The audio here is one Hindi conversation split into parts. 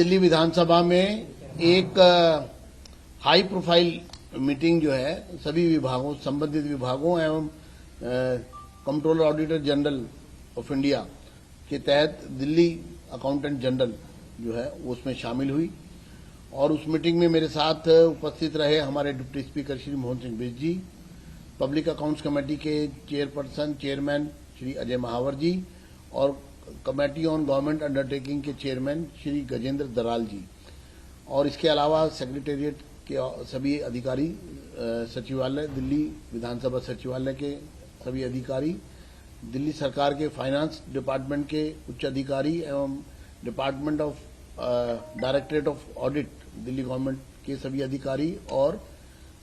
दिल्ली विधानसभा में एक हाई प्रोफाइल मीटिंग जो है सभी विभागों, संबंधित विभागों एवं controller auditor general of India के तहत दिल्ली अकाउंटेंट जनरल जो है वो उसमें शामिल हुई। और उस मीटिंग में मेरे साथ उपस्थित रहे हमारे डिप्टी स्पीकर श्री मोहन सिंह बिष्ट जी, पब्लिक अकाउंट्स कमेटी के चेयरमैन श्री अजय महावर जी और कमेटी ऑन गवर्नमेंट अंडरटेकिंग के चेयरमैन श्री गजेंद्र दराल जी, और इसके अलावा सेक्रेटेरिएट के सभी अधिकारी, सचिवालय, दिल्ली विधानसभा सचिवालय के सभी अधिकारी, दिल्ली सरकार के फाइनेंस डिपार्टमेंट के उच्च अधिकारी एवं department of directorate of audit Delhi government के सभी अधिकारी और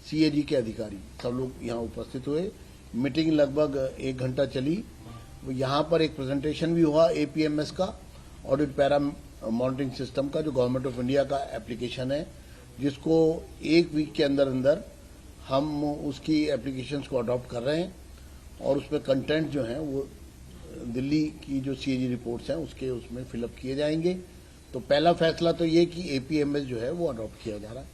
सीएजी के अधिकारी सब लोग यहाँ उपस्थित हुए। मीटिंग लगभग 1 घंटा चली। यहाँ पर एक प्रेजेंटेशन भी हुआ एपीएमएस का, ऑडिट पैरा मॉनिटरिंग सिस्टम का, जो गवर्नमेंट ऑफ इंडिया का एप्लीकेशन है, जिसको 1 वीक के अंदर अंदर हम उसकी एप्लीकेशंस को अडॉप्ट कर रहे हैं और उसमें कंटेंट जो है वो दिल्ली की जो सीएजी रिपोर्ट्स हैं उसके उसमें फिलअप किए जाएंगे। तो पहला फैसला तो ये कि एपीएमएस जो है वो अडॉप्ट किया जा रहा है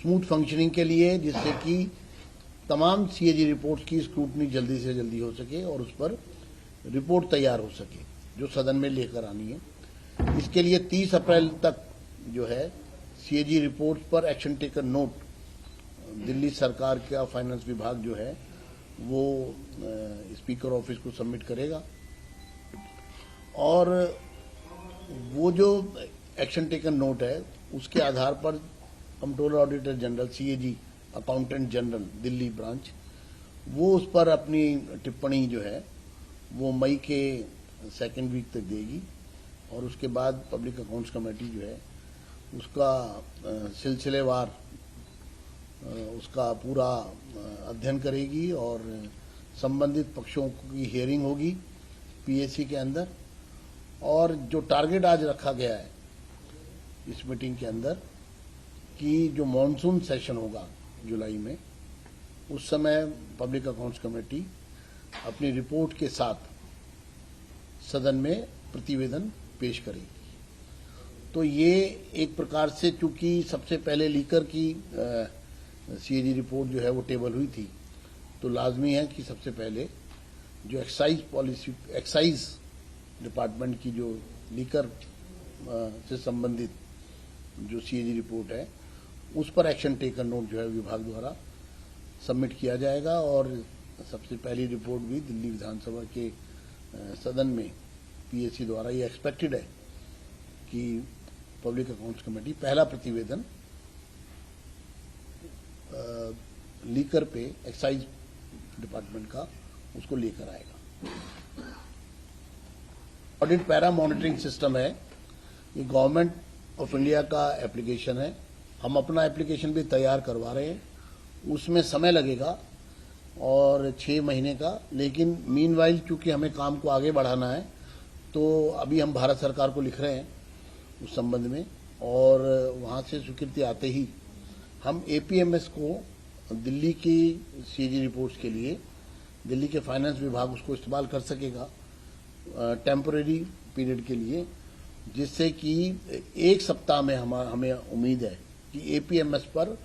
स्मूथ फंक्शनिंग के लिए, जिससे कि तमाम सीएजी रिपोर्ट्स की स्क्रूटनी जल्दी से जल्दी हो सके और उस पर रिपोर्ट तैयार हो सके जो सदन में लेकर आनी है। इसके लिए 30 अप्रैल तक जो है सीएजी रिपोर्ट पर एक्शन टेकन नोट दिल्ली सरकार का फाइनेंस विभाग जो है वो स्पीकर ऑफिस को सबमिट करेगा और वो जो एक्शन टेकन नोट है उसके आधार पर controller auditor general CAG accountant general Delhi branch वो उस पर अपनी टिप्पणी जो है वो मई के 2nd वीक तक देगी और उसके बाद पब्लिक अकाउंट्स कमेटी जो है उसका सिलसिलेवार उसका पूरा अध्ययन करेगी और संबंधित पक्षों की हियरिंग होगी पीएसी के अंदर। और जो टारगेट आज रखा गया है इस मीटिंग के अंदर कि जो मॉनसून सेशन होगा जुलाई में, उस समय पब्लिक अकाउंट्स कमेटी अपनी रिपोर्ट के साथ सदन में प्रतिवेदन पेश करेगी। तो ये एक प्रकार से, चूंकि सबसे पहले लीकर की सीएजी रिपोर्ट जो है वो टेबल हुई थी, तो लाजमी है कि सबसे पहले जो एक्साइज डिपार्टमेंट की जो लीकर से संबंधित जो सीएजी रिपोर्ट है उस पर एक्शन टेकन नोट जो है विभाग द्वारा सबमिट किया जाएगा। और सबसे पहली रिपोर्ट भी दिल्ली विधानसभा के सदन में पीएसी द्वारा ये एक्सपेक्टेड है कि पब्लिक अकाउंट्स कमेटी पहला प्रतिवेदन लीकर पे एक्साइज डिपार्टमेंट का उसको लेकर आएगा। ऑडिट पैरा मॉनिटरिंग सिस्टम है, ये गवर्नमेंट ऑफ इंडिया का एप्लीकेशन है। हम अपना एप्लीकेशन भी तैयार करवा रहे हैं, उसमें समय लगेगा और 6 महीने का, लेकिन मीनवाइल चूंकि हमें काम को आगे बढ़ाना है तो अभी हम भारत सरकार को लिख रहे हैं उस संबंध में, और वहाँ से स्वीकृति आते ही हम एपीएमएस को दिल्ली की सीएजी रिपोर्ट्स के लिए दिल्ली के फाइनेंस विभाग उसको इस्तेमाल कर सकेगा टेम्परेरी पीरियड के लिए, जिससे कि 1 सप्ताह में हमें उम्मीद है कि एपीएमएस पर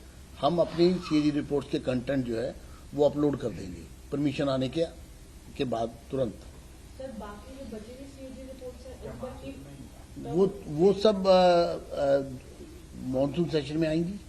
हम अपनी सीएजी रिपोर्ट्स के कंटेंट जो है वो अपलोड कर देंगे परमिशन आने के बाद तुरंत। सर, बाकी जो बची हुई सीएजी रिपोर्ट्स हैं वो सब मॉनसून सेशन में आएंगी।